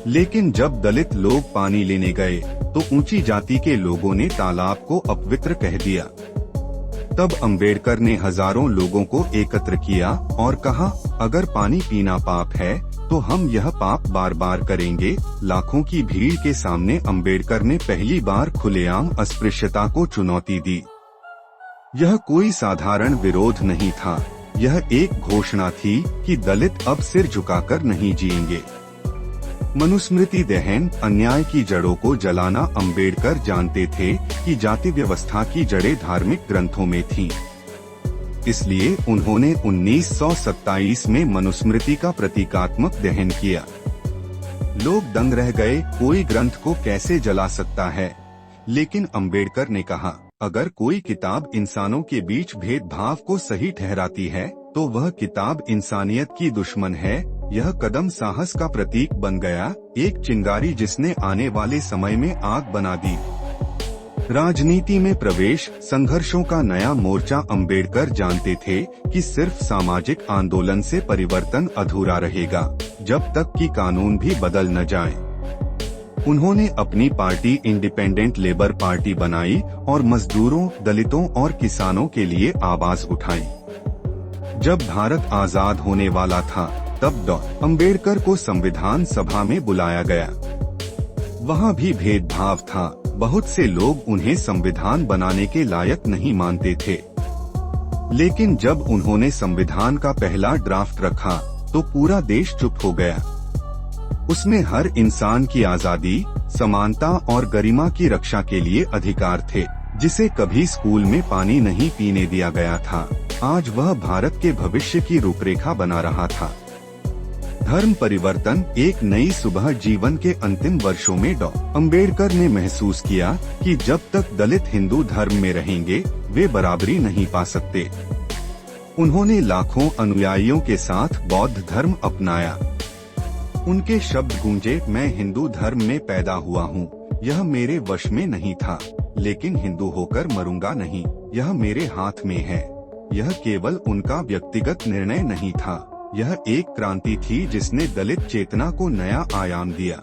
लेकिन जब दलित लोग पानी लेने गए तो ऊंची जाति के लोगों ने तालाब को अपवित्र कह दिया। तब अंबेडकर ने हजारों लोगों को एकत्र किया और कहा, अगर पानी पीना पाप है तो हम यह पाप बार बार करेंगे। लाखों की भीड़ के सामने अंबेडकर ने पहली बार खुलेआम अस्पृश्यता को चुनौती दी। यह कोई साधारण विरोध नहीं था, यह एक घोषणा थी कि दलित अब सिर झुकाकर नहीं जिएंगे। मनुस्मृति दहन, अन्याय की जड़ों को जलाना। अंबेडकर जानते थे कि जाति व्यवस्था की जड़ें धार्मिक ग्रंथों में थीं। इसलिए उन्होंने 1927 में मनुस्मृति का प्रतीकात्मक दहन किया। लोग दंग रह गए, कोई ग्रंथ को कैसे जला सकता है। लेकिन अंबेडकर ने कहा, अगर कोई किताब इंसानों के बीच भेदभाव को सही ठहराती है तो वह किताब इंसानियत की दुश्मन है। यह कदम साहस का प्रतीक बन गया, एक चिंगारी जिसने आने वाले समय में आग बना दी। राजनीति में प्रवेश, संघर्षों का नया मोर्चा। अंबेडकर जानते थे कि सिर्फ सामाजिक आंदोलन से परिवर्तन अधूरा रहेगा, जब तक कि कानून भी बदल न जाए। उन्होंने अपनी पार्टी इंडिपेंडेंट लेबर पार्टी बनाई और मजदूरों, दलितों और किसानों के लिए आवाज उठाई। जब भारत आजाद होने वाला था, तब डॉ. अंबेडकर को संविधान सभा में बुलाया गया। वहाँ भी भेदभाव था, बहुत से लोग उन्हें संविधान बनाने के लायक नहीं मानते थे। लेकिन जब उन्होंने संविधान का पहला ड्राफ्ट रखा तो पूरा देश चुप हो गया। उसमें हर इंसान की आजादी, समानता और गरिमा की रक्षा के लिए अधिकार थे, जिसे कभी स्कूल में पानी नहीं पीने दिया गया था। आज वह भारत के भविष्य की रूपरेखा बना रहा था। धर्म परिवर्तन, एक नई सुबह। जीवन के अंतिम वर्षों में डॉ. अंबेडकर ने महसूस किया कि जब तक दलित हिंदू धर्म में रहेंगे वे बराबरी नहीं पा सकते। उन्होंने लाखों अनुयायियों के साथ बौद्ध धर्म अपनाया। उनके शब्द गूंजे, मैं हिंदू धर्म में पैदा हुआ हूँ, यह मेरे वश में नहीं था, लेकिन हिंदू होकर मरूंगा नहीं, यह मेरे हाथ में है। यह केवल उनका व्यक्तिगत निर्णय नहीं था, यह एक क्रांति थी जिसने दलित चेतना को नया आयाम दिया।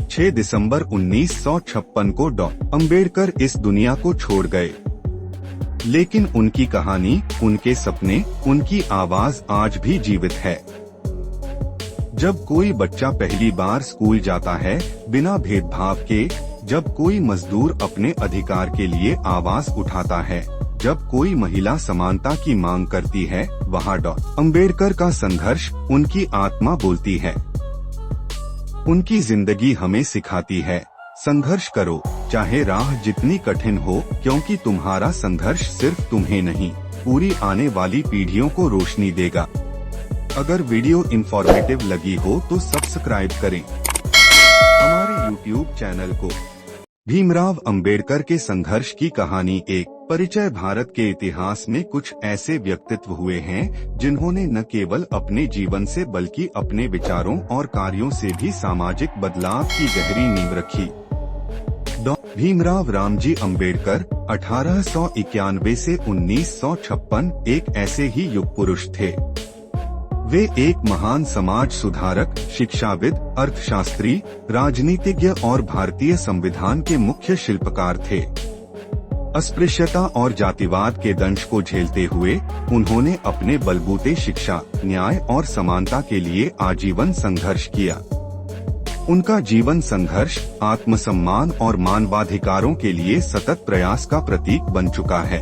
6 दिसंबर 1956 को डॉ. अंबेडकर इस दुनिया को छोड़ गए, लेकिन उनकी कहानी, उनके सपने, उनकी आवाज आज भी जीवित है। जब कोई बच्चा पहली बार स्कूल जाता है बिना भेदभाव के, जब कोई मजदूर अपने अधिकार के लिए आवाज उठाता है, जब कोई महिला समानता की मांग करती है, वहाँ डॉ. अंबेडकर का संघर्ष, उनकी आत्मा बोलती है। उनकी जिंदगी हमें सिखाती है, संघर्ष करो, चाहे राह जितनी कठिन हो, क्योंकि तुम्हारा संघर्ष सिर्फ तुम्हें नहीं, पूरी आने वाली पीढ़ियों को रोशनी देगा। अगर वीडियो इंफॉर्मेटिव लगी हो तो सब्सक्राइब करें हमारे YouTube चैनल को। भीमराव अंबेडकर के संघर्ष की कहानी 1। परिचय। भारत के इतिहास में कुछ ऐसे व्यक्तित्व हुए हैं जिन्होंने न केवल अपने जीवन से बल्कि अपने विचारों और कार्यों से भी सामाजिक बदलाव की गहरी नींव रखी। डॉ. भीमराव रामजी अंबेडकर 1891 से 1956 एक ऐसे ही युग पुरुष थे। वे एक महान समाज सुधारक, शिक्षाविद, अर्थशास्त्री, राजनीतिज्ञ और भारतीय संविधान के मुख्य शिल्पकार थे। अस्पृश्यता और जातिवाद के दंश को झेलते हुए उन्होंने अपने बलबूते शिक्षा, न्याय और समानता के लिए आजीवन संघर्ष किया। उनका जीवन संघर्ष आत्मसम्मान और मानवाधिकारों के लिए सतत प्रयास का प्रतीक बन चुका है।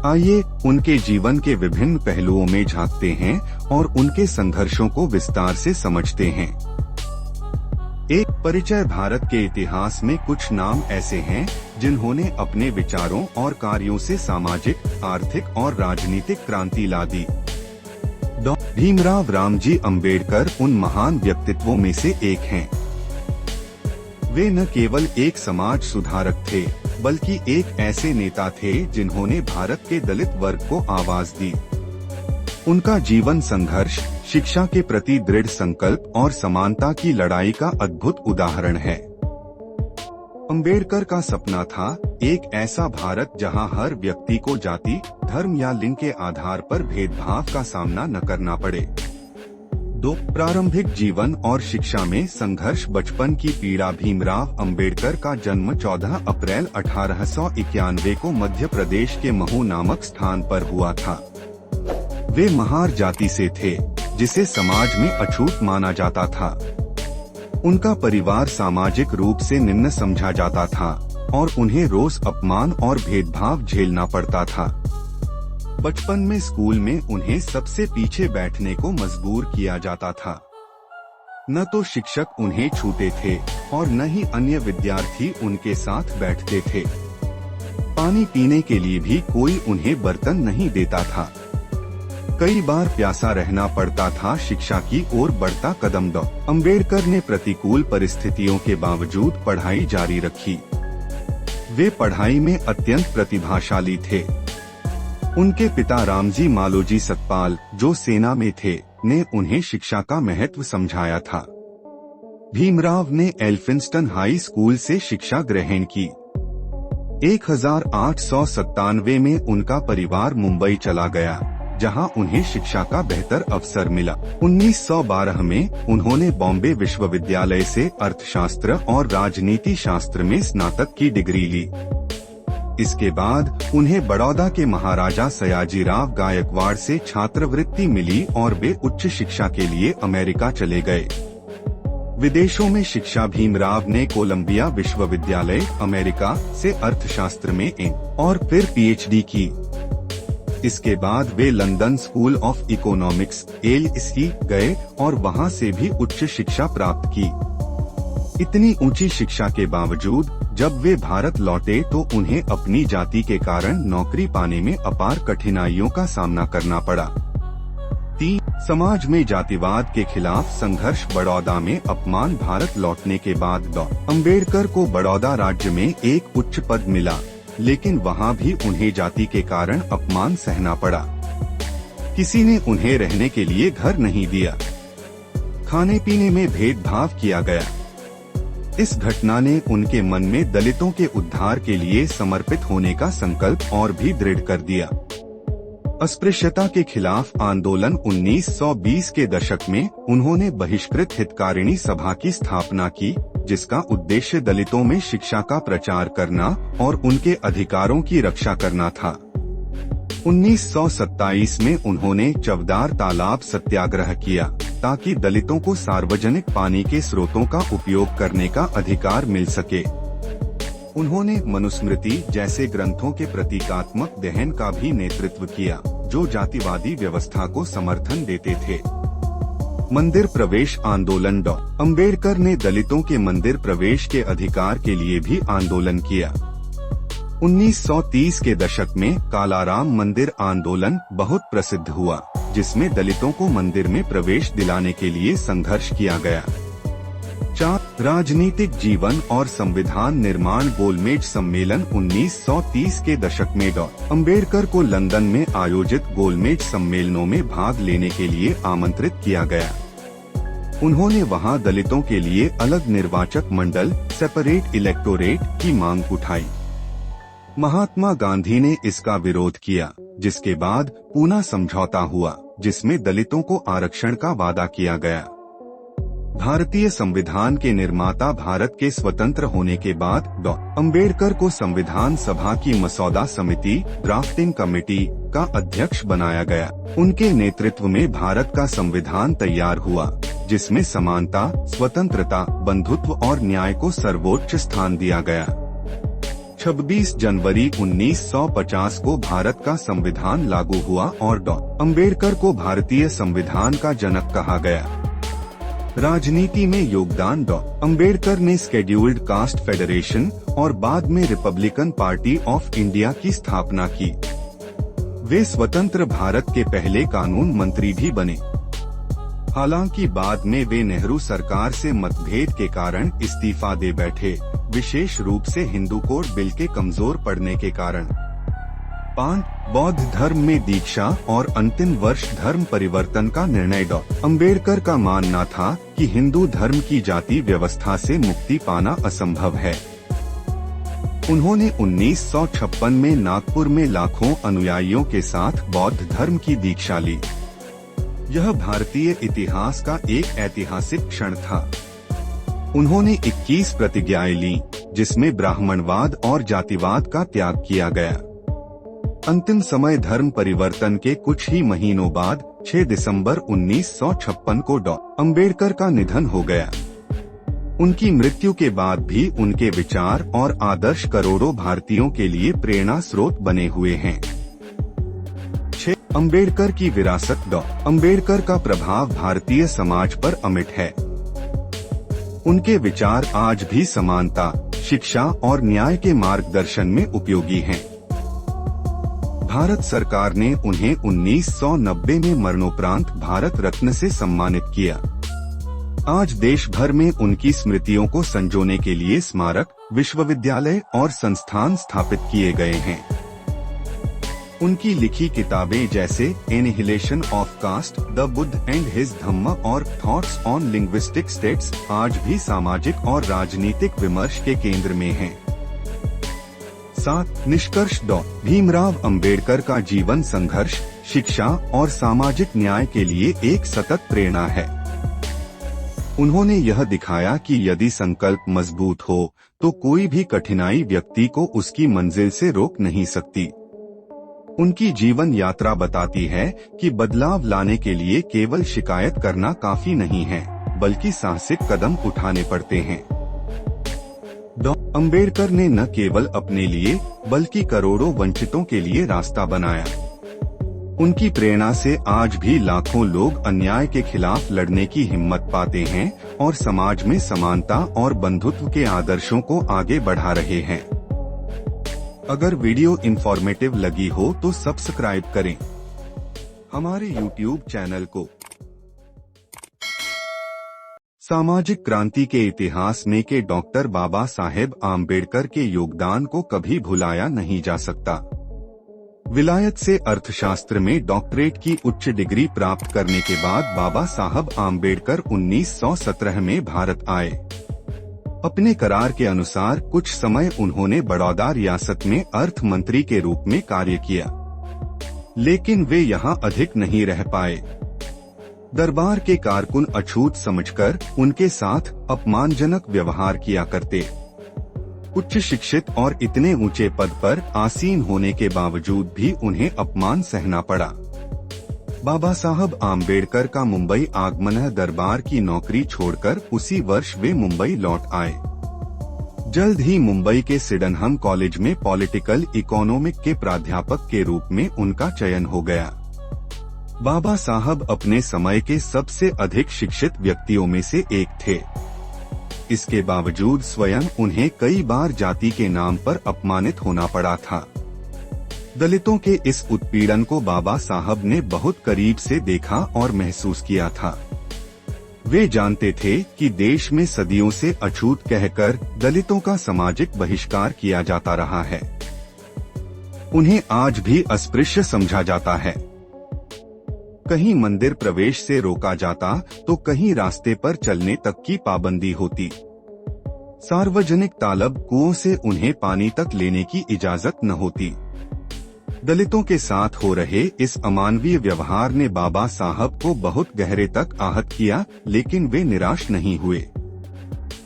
आइए उनके जीवन के विभिन्न पहलुओं में झांकते हैं और उनके संघर्षों को विस्तार से समझते हैं। एक परिचय। भारत के इतिहास में कुछ नाम ऐसे हैं जिन्होंने अपने विचारों और कार्यों से सामाजिक, आर्थिक और राजनीतिक क्रांति ला दी। डॉ. भीमराव रामजी अंबेडकर उन महान व्यक्तित्वों में से एक हैं। वे न केवल एक समाज सुधारक थे बल्कि एक ऐसे नेता थे जिन्होंने भारत के दलित वर्ग को आवाज दी। उनका जीवन संघर्ष शिक्षा के प्रति दृढ़ संकल्प और समानता की लड़ाई का अद्भुत उदाहरण है। अंबेडकर का सपना था एक ऐसा भारत जहां हर व्यक्ति को जाति, धर्म या लिंग के आधार पर भेदभाव का सामना न करना पड़े। 2. प्रारंभिक जीवन और शिक्षा में संघर्ष। बचपन की पीड़ा। भीमराव अंबेडकर का जन्म 14 अप्रैल 1891 को मध्य प्रदेश के महू नामक स्थान पर हुआ था। वे महार जाति से थे, जिसे समाज में अछूत माना जाता था। उनका परिवार सामाजिक रूप से निम्न समझा जाता था और उन्हें रोज अपमान और भेदभाव झेलना पड़ता था। बचपन में स्कूल में उन्हें सबसे पीछे बैठने को मजबूर किया जाता था। न तो शिक्षक उन्हें छूते थे और न ही अन्य विद्यार्थी उनके साथ बैठते थे। पानी पीने के लिए भी कोई उन्हें बर्तन नहीं देता था। कई बार प्यासा रहना पड़ता था। शिक्षा की ओर बढ़ता कदम। डॉ. अंबेडकर ने प्रतिकूल परिस्थितियों के बावजूद पढ़ाई जारी रखी। वे पढ़ाई में अत्यंत प्रतिभाशाली थे। उनके पिता रामजी मालोजी सतपाल, जो सेना में थे, ने उन्हें शिक्षा का महत्व समझाया था। भीमराव ने एल्फिंस्टन हाई स्कूल से शिक्षा ग्रहण की। 1897 में उनका परिवार मुंबई चला गया, जहां उन्हें शिक्षा का बेहतर अवसर मिला। 1912 में उन्होंने बॉम्बे विश्वविद्यालय से अर्थशास्त्र और राजनीति शास्त्र में स्नातक की डिग्री ली। इसके बाद उन्हें बड़ौदा के महाराजा सयाजीराव गायकवाड़ से छात्रवृत्ति मिली और वे उच्च शिक्षा के लिए अमेरिका चले गए। विदेशों में शिक्षा। भीमराव ने कोलंबिया विश्वविद्यालय, अमेरिका से अर्थशास्त्र में एम और फिर पीएचडी की। इसके बाद वे London School of Economics (LSE) गए और वहां से भी उच्च शिक्षा प्राप्त की। इतनी ऊंची शिक्षा के बावजूद जब वे भारत लौटे तो उन्हें अपनी जाति के कारण नौकरी पाने में अपार कठिनाइयों का सामना करना पड़ा। 3. समाज में जातिवाद के खिलाफ संघर्ष। बड़ौदा में अपमान। भारत लौटने के बाद डॉ. अंबेडकर को बड़ौदा राज्य में एक उच्च पद मिला, लेकिन वहां भी उन्हें जाति के कारण अपमान सहना पड़ा। किसी ने उन्हें रहने के लिए घर नहीं दिया। खाने पीने में भेदभाव किया गया। इस घटना ने उनके मन में दलितों के उद्धार के लिए समर्पित होने का संकल्प और भी दृढ़ कर दिया। अस्पृश्यता के खिलाफ आंदोलन। 1920 के दशक में उन्होंने बहिष्कृत हितकारिणी सभा की स्थापना की, जिसका उद्देश्य दलितों में शिक्षा का प्रचार करना और उनके अधिकारों की रक्षा करना था। 1927 में उन्होंने चवदार तालाब सत्याग्रह किया ताकि दलितों को सार्वजनिक पानी के स्रोतों का उपयोग करने का अधिकार मिल सके। उन्होंने मनुस्मृति जैसे ग्रंथों के प्रतीकात्मक दहन का भी नेतृत्व किया, जो जातिवादी व्यवस्था को समर्थन देते थे। मंदिर प्रवेश आंदोलन। डॉ. अंबेडकर ने दलितों के मंदिर प्रवेश के अधिकार के लिए भी आंदोलन किया। 1930 के दशक में कालाराम मंदिर आंदोलन बहुत प्रसिद्ध हुआ, जिसमें दलितों को मंदिर में प्रवेश दिलाने के लिए संघर्ष किया गया। 4 राजनीतिक जीवन और संविधान निर्माण। गोलमेज सम्मेलन 1930 के दशक में अम्बेडकर को लंदन में आयोजित गोलमेज सम्मेलनों में भाग लेने के लिए आमंत्रित किया गया। उन्होंने वहां दलितों के लिए अलग निर्वाचक मंडल सेपरेट इलेक्टोरेट की मांग उठाई। महात्मा गांधी ने इसका विरोध किया, जिसके बाद पूना समझौता हुआ, जिसमें दलितों को आरक्षण का वादा किया गया। भारतीय संविधान के निर्माता भारत के स्वतंत्र होने के बाद अम्बेडकर को संविधान सभा की मसौदा समिति ड्राफ्टिंग कमेटी का अध्यक्ष बनाया गया। उनके नेतृत्व में भारत का संविधान तैयार हुआ, जिसमें समानता, स्वतंत्रता, बंधुत्व और न्याय को सर्वोच्च स्थान दिया गया। 26 जनवरी 1950 को भारत का संविधान लागू हुआ और अम्बेडकर को भारतीय संविधान का जनक कहा गया। राजनीति में योगदान। अम्बेडकर ने शेड्यूल्ड कास्ट फेडरेशन और बाद में रिपब्लिकन पार्टी ऑफ इंडिया की स्थापना की। वे स्वतंत्र भारत के पहले कानून मंत्री भी बने। हालांकि बाद में वे नेहरू सरकार से मतभेद के कारण इस्तीफा दे बैठे, विशेष रूप से हिंदू कोड बिल के कमजोर पड़ने के कारण। 5 बौद्ध धर्म में दीक्षा और अंतिम वर्ष धर्म परिवर्तन का निर्णय। अम्बेडकर का मानना था कि हिंदू धर्म की जाति व्यवस्था से मुक्ति पाना असंभव है। उन्होंने 1956 में नागपुर में लाखों अनुयायियों के साथ बौद्ध धर्म की दीक्षा ली। यह भारतीय इतिहास का एक ऐतिहासिक क्षण था। उन्होंने 21 प्रतिज्ञाएं ली, जिसमें ब्राह्मणवाद और जातिवाद का त्याग किया गया। अंतिम समय धर्म परिवर्तन के कुछ ही महीनों बाद 6 दिसंबर 1956 को अम्बेडकर का निधन हो गया। उनकी मृत्यु के बाद भी उनके विचार और आदर्श करोड़ों भारतीयों के लिए प्रेरणा स्रोत बने हुए हैं। 6 अम्बेडकर की विरासत। अम्बेडकर का प्रभाव भारतीय समाज पर अमिट है। उनके विचार आज भी समानता, शिक्षा और न्याय के मार्गदर्शन में उपयोगी हैं। भारत सरकार ने उन्हें 1990 में मरणोपरांत भारत रत्न से सम्मानित किया। आज देश भर में उनकी स्मृतियों को संजोने के लिए स्मारक, विश्वविद्यालय और संस्थान स्थापित किए गए हैं। उनकी लिखी किताबें जैसे annihilation of caste, the Buddha and his Dhamma और थॉट्स ऑन लिंग्विस्टिक स्टेट्स आज भी सामाजिक और राजनीतिक विमर्श के केंद्र में हैं। 7 निष्कर्ष। भीमराव अंबेडकर का जीवन संघर्ष, शिक्षा और सामाजिक न्याय के लिए एक सतत प्रेरणा है। उन्होंने यह दिखाया कि यदि संकल्प मजबूत हो तो कोई भी कठिनाई व्यक्ति को उसकी मंजिल से रोक नहीं सकती। उनकी जीवन यात्रा बताती है कि बदलाव लाने के लिए केवल शिकायत करना काफी नहीं है, बल्कि साहसिक कदम उठाने पड़ते हैं। अम्बेडकर ने न केवल अपने लिए बल्कि करोड़ों वंचितों के लिए रास्ता बनाया। उनकी प्रेरणा से आज भी लाखों लोग अन्याय के खिलाफ लड़ने की हिम्मत पाते हैं और समाज में समानता और बंधुत्व के आदर्शों को आगे बढ़ा रहे हैं। अगर वीडियो इंफॉर्मेटिव लगी हो तो सब्सक्राइब करें हमारे YouTube चैनल को। सामाजिक क्रांति के इतिहास में के डॉक्टर बाबा साहेब आम्बेडकर के योगदान को कभी भुलाया नहीं जा सकता। विलायत से अर्थशास्त्र में डॉक्टरेट की उच्च डिग्री प्राप्त करने के बाद बाबा साहब आम्बेडकर 1917 में भारत आए। अपने करार के अनुसार कुछ समय उन्होंने बड़ौदा रियासत में अर्थ मंत्री के रूप में कार्य किया, लेकिन वे यहां अधिक नहीं रह पाए। दरबार के कारकुन अछूत समझकर उनके साथ अपमानजनक व्यवहार किया करते। उच्च शिक्षित और इतने ऊंचे पद पर आसीन होने के बावजूद भी उन्हें अपमान सहना पड़ा। बाबा साहब आम्बेडकर का मुंबई आगमन दरबार की नौकरी छोड़कर उसी वर्ष वे मुंबई लौट आए। जल्द ही मुंबई के सिडनहम कॉलेज में पॉलिटिकल इकोनॉमिक के प्राध्यापक के रूप में उनका चयन हो गया। बाबा साहब अपने समय के सबसे अधिक शिक्षित व्यक्तियों में से एक थे। इसके बावजूद स्वयं उन्हें कई बार जाति के नाम पर अपमानित होना पड़ा था। दलितों के इस उत्पीड़न को बाबा साहब ने बहुत करीब से देखा और महसूस किया था। वे जानते थे कि देश में सदियों से अछूत कहकर दलितों का सामाजिक बहिष्कार किया जाता रहा है। उन्हें आज भी अस्पृश्य समझा जाता है। कहीं मंदिर प्रवेश से रोका जाता तो कहीं रास्ते पर चलने तक की पाबंदी होती। सार्वजनिक तालाब कुओं से उन्हें पानी तक लेने की इजाजत न होती। दलितों के साथ हो रहे इस अमानवीय व्यवहार ने बाबा साहब को बहुत गहरे तक आहत किया, लेकिन वे निराश नहीं हुए।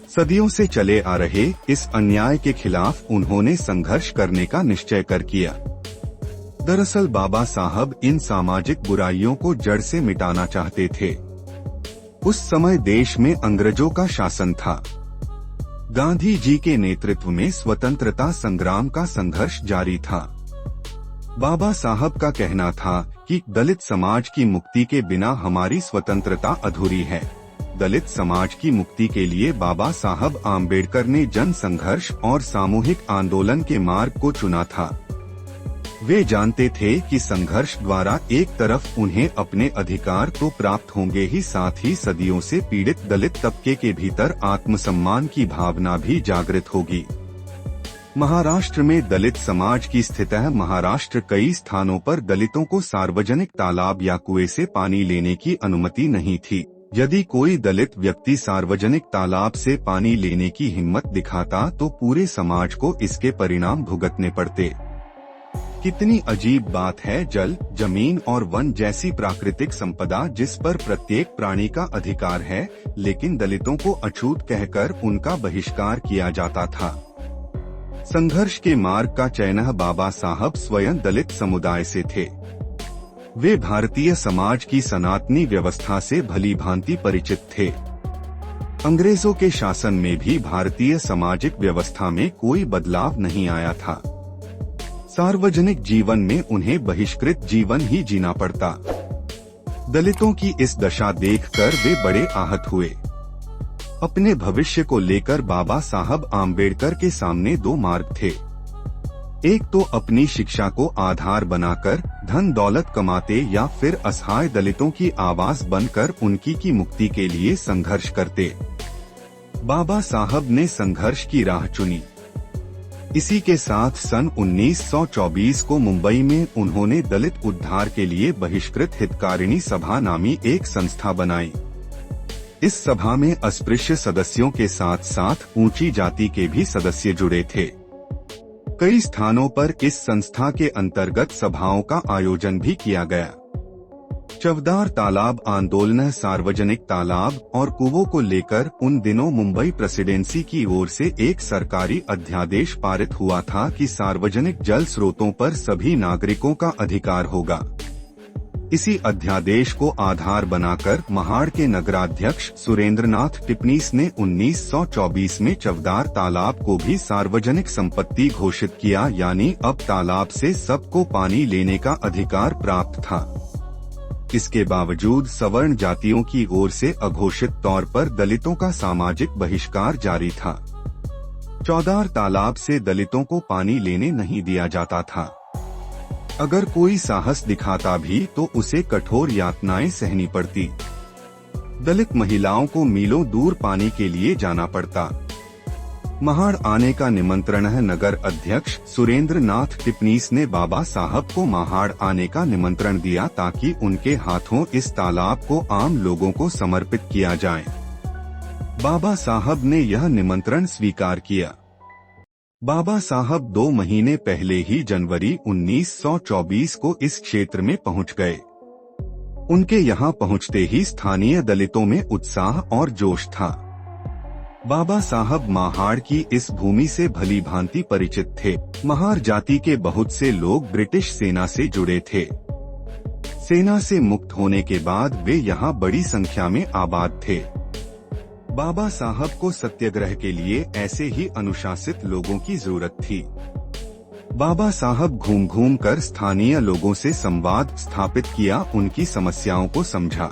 सदियों से चले आ रहे इस अन्याय के खिलाफ उन्होंने संघर्ष करने का निश्चय कर किया। दरअसल बाबा साहब इन सामाजिक बुराइयों को जड़ से मिटाना चाहते थे। उस समय देश में अंग्रेजों का शासन था। गांधी जी के नेतृत्व में स्वतंत्रता संग्राम का संघर्ष जारी था। बाबा साहब का कहना था कि दलित समाज की मुक्ति के बिना हमारी स्वतंत्रता अधूरी है। दलित समाज की मुक्ति के लिए बाबा साहब आम्बेडकर ने जन संघर्ष और सामूहिक आंदोलन के मार्ग को चुना था। वे जानते थे कि संघर्ष द्वारा एक तरफ उन्हें अपने अधिकार तो प्राप्त होंगे ही, साथ ही सदियों से पीड़ित दलित तबके के भीतर आत्मसम्मान की भावना भी जागृत होगी। महाराष्ट्र में दलित समाज की स्थिति है। महाराष्ट्र कई स्थानों पर दलितों को सार्वजनिक तालाब या कुएं से पानी लेने की अनुमति नहीं थी। यदि कोई दलित व्यक्ति सार्वजनिक तालाब से पानी लेने की हिम्मत दिखाता तो पूरे समाज को इसके परिणाम भुगतने पड़ते। कितनी अजीब बात है, जल, जमीन और वन जैसी प्राकृतिक संपदा जिस पर प्रत्येक प्राणी का अधिकार है, लेकिन दलितों को अछूत कहकर उनका बहिष्कार किया जाता था। संघर्ष के मार्ग का चयन बाबा साहब स्वयं दलित समुदाय से थे। वे भारतीय समाज की सनातनी व्यवस्था से भलीभांति परिचित थे। अंग्रेजों के शासन में भी भारतीय सामाजिक व्यवस्था में कोई बदलाव नहीं आया था। सार्वजनिक जीवन में उन्हें बहिष्कृत जीवन ही जीना पड़ता। दलितों की इस दशा देखकर वे बड़े आहत हुए। अपने भविष्य को लेकर बाबा साहब आम्बेडकर के सामने दो मार्ग थे। एक तो अपनी शिक्षा को आधार बनाकर धन दौलत कमाते, या फिर असहाय दलितों की आवाज बनकर उनकी की मुक्ति के लिए संघर्ष करते। बाबा साहब ने संघर्ष की राह चुनी। इसी के साथ सन 1924 को मुंबई में उन्होंने दलित उद्धार के लिए बहिष्कृत हितकारिणी सभा नामी एक संस्था बनाई। इस सभा में अस्पृश्य सदस्यों के साथ साथ ऊंची जाति के भी सदस्य जुड़े थे। कई स्थानों पर इस संस्था के अंतर्गत सभाओं का आयोजन भी किया गया। चवदार तालाब आंदोलन, सार्वजनिक तालाब और कुओं को लेकर उन दिनों मुंबई प्रेसिडेंसी की ओर से एक सरकारी अध्यादेश पारित हुआ था कि सार्वजनिक जल स्रोतों पर सभी नागरिकों का अधिकार होगा। इसी अध्यादेश को आधार बनाकर महाड़ के नगराध्यक्ष सुरेंद्रनाथ टिप्पणीस ने 1924 में चवदार तालाब को भी सार्वजनिक संपत्ति घोषित किया, यानी अब तालाब से सबको पानी लेने का अधिकार प्राप्त था। इसके बावजूद सवर्ण जातियों की ओर से अघोषित तौर पर दलितों का सामाजिक बहिष्कार जारी था। चौदार तालाब से दलितों को पानी लेने नहीं दिया जाता था। अगर कोई साहस दिखाता भी तो उसे कठोर यातनाएं सहनी पड़ती। दलित महिलाओं को मीलों दूर पानी के लिए जाना पड़ता। महाड़ आने का निमंत्रण नगर अध्यक्ष सुरेंद्र नाथ टिप्पणीस ने बाबा साहब को महाड़ आने का निमंत्रण दिया ताकि उनके हाथों इस तालाब को आम लोगों को समर्पित किया जाए। बाबा साहब ने यह निमंत्रण स्वीकार किया। बाबा साहब 2 महीने पहले ही जनवरी 1924 को इस क्षेत्र में पहुंच गए। उनके यहां पहुंचते ही स्थानीय दलितों में उत्साह और जोश था। बाबा साहब महाड़ की इस भूमि से भली भांति परिचित थे। महार जाति के बहुत से लोग ब्रिटिश सेना से जुड़े थे। सेना से मुक्त होने के बाद वे यहाँ बड़ी संख्या में आबाद थे। बाबा साहब को सत्याग्रह के लिए ऐसे ही अनुशासित लोगों की जरूरत थी। बाबा साहब घूम घूम कर स्थानीय लोगों से संवाद स्थापित किया, उनकी समस्याओं को समझा।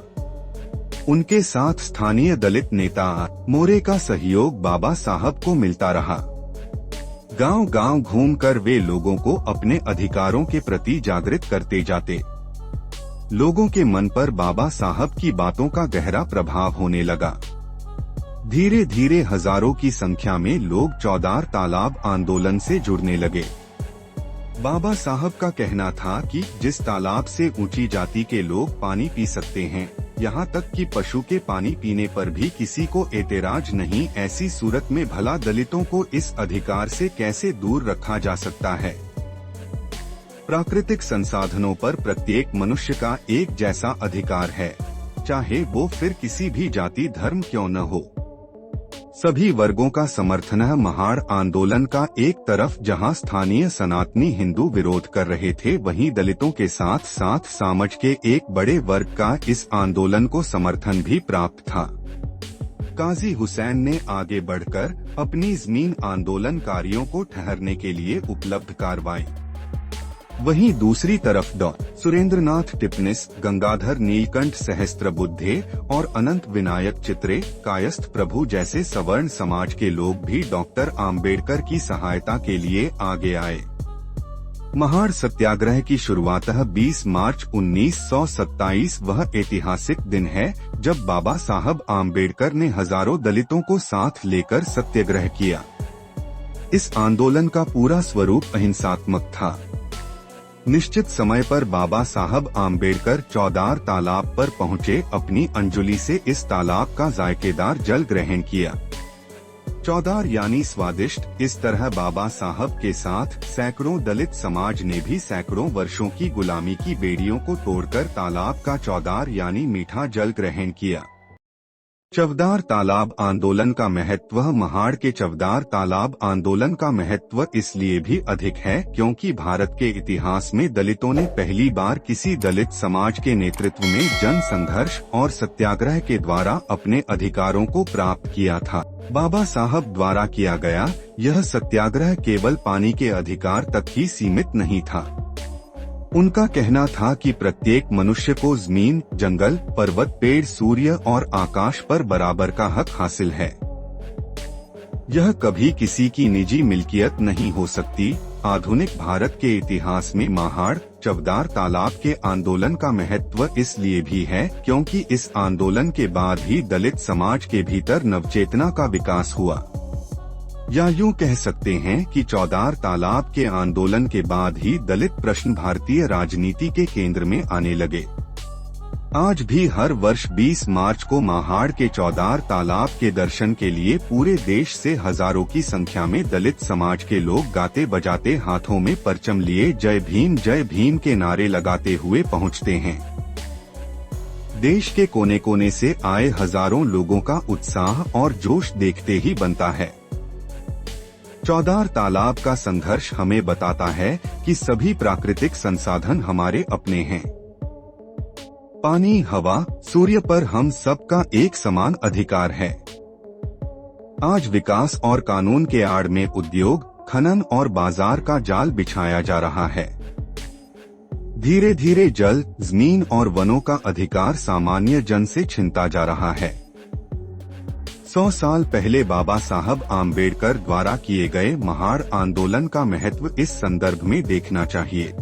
उनके साथ स्थानीय दलित नेता मोरे का सहयोग बाबा साहब को मिलता रहा। गांव-गांव घूमकर वे लोगों को अपने अधिकारों के प्रति जागृत करते जाते। लोगों के मन पर बाबा साहब की बातों का गहरा प्रभाव होने लगा। धीरे धीरे हजारों की संख्या में लोग चौदार तालाब आंदोलन से जुड़ने लगे। बाबा साहब का कहना था कि जिस तालाब से ऊंची जाति के लोग पानी पी सकते हैं, यहाँ तक कि पशु के पानी पीने पर भी किसी को एतराज नहीं, ऐसी सूरत में भला दलितों को इस अधिकार से कैसे दूर रखा जा सकता है। प्राकृतिक संसाधनों पर प्रत्येक मनुष्य का एक जैसा अधिकार है, चाहे वो फिर किसी भी जाति धर्म क्यों न हो। सभी वर्गों का समर्थन है। महाड़ आंदोलन का एक तरफ जहां स्थानीय सनातनी हिंदू विरोध कर रहे थे, वहीं दलितों के साथ साथ समाज के एक बड़े वर्ग का इस आंदोलन को समर्थन भी प्राप्त था। काजी हुसैन ने आगे बढ़कर अपनी जमीन आंदोलनकारियों को ठहरने के लिए उपलब्ध करवाई। वहीं दूसरी तरफ डॉ. सुरेंद्रनाथ टिपनिस, गंगाधर नीलकंठ सहस्त्रबुद्धे और अनंत विनायक चित्रे, कायस्थ प्रभु जैसे सवर्ण समाज के लोग भी डॉक्टर आम्बेडकर की सहायता के लिए आगे आए। महाड़ सत्याग्रह की शुरुआत 20 मार्च 1927 वह ऐतिहासिक दिन है जब बाबा साहब आम्बेडकर ने हजारों दलितों को साथ लेकर सत्याग्रह किया। इस आंदोलन का पूरा स्वरूप अहिंसात्मक था। निश्चित समय पर बाबा साहब आम्बेडकर चौदार तालाब पर पहुँचे, अपनी अंजुली से इस तालाब का जायकेदार जल ग्रहण किया। चौदार यानी स्वादिष्ट। इस तरह बाबा साहब के साथ सैकड़ों दलित समाज ने भी सैकड़ों वर्षों की गुलामी की बेड़ियों को तोड़कर तालाब का चौदार यानी मीठा जल ग्रहण किया। चवदार तालाब आंदोलन का महत्व। महाड़ के चवदार तालाब आंदोलन का महत्व इसलिए भी अधिक है क्योंकि भारत के इतिहास में दलितों ने पहली बार किसी दलित समाज के नेतृत्व में जन संघर्ष और सत्याग्रह के द्वारा अपने अधिकारों को प्राप्त किया था। बाबा साहब द्वारा किया गया यह सत्याग्रह केवल पानी के अधिकार तक ही सीमित नहीं था। उनका कहना था कि प्रत्येक मनुष्य को जमीन, जंगल, पर्वत, पेड़, सूर्य और आकाश पर बराबर का हक हासिल है। यह कभी किसी की निजी मिल्कियत नहीं हो सकती। आधुनिक भारत के इतिहास में महाड़ चवदार तालाब के आंदोलन का महत्व इसलिए भी है क्योंकि इस आंदोलन के बाद ही दलित समाज के भीतर नवचेतना का विकास हुआ। या यूं कह सकते हैं कि चौदार तालाब के आंदोलन के बाद ही दलित प्रश्न भारतीय राजनीति के केंद्र में आने लगे। आज भी हर वर्ष 20 मार्च को महाड़ के चौदार तालाब के दर्शन के लिए पूरे देश से हजारों की संख्या में दलित समाज के लोग गाते बजाते हाथों में परचम लिए जय भीम के नारे लगाते हुए पहुंचते हैं। देश के कोने कोने से आए हजारों लोगों का उत्साह और जोश देखते ही बनता है। चौदार तालाब का संघर्ष हमें बताता है कि सभी प्राकृतिक संसाधन हमारे अपने हैं। पानी, हवा, सूर्य पर हम सबका एक समान अधिकार है। आज विकास और कानून के आड़ में उद्योग, खनन और बाजार का जाल बिछाया जा रहा है। धीरे धीरे जल, जमीन और वनों का अधिकार सामान्य जन से छिनता जा रहा है। 100 साल पहले बाबा साहब आम्बेडकर द्वारा किए गए महाड़ आंदोलन का महत्व इस संदर्भ में देखना चाहिए।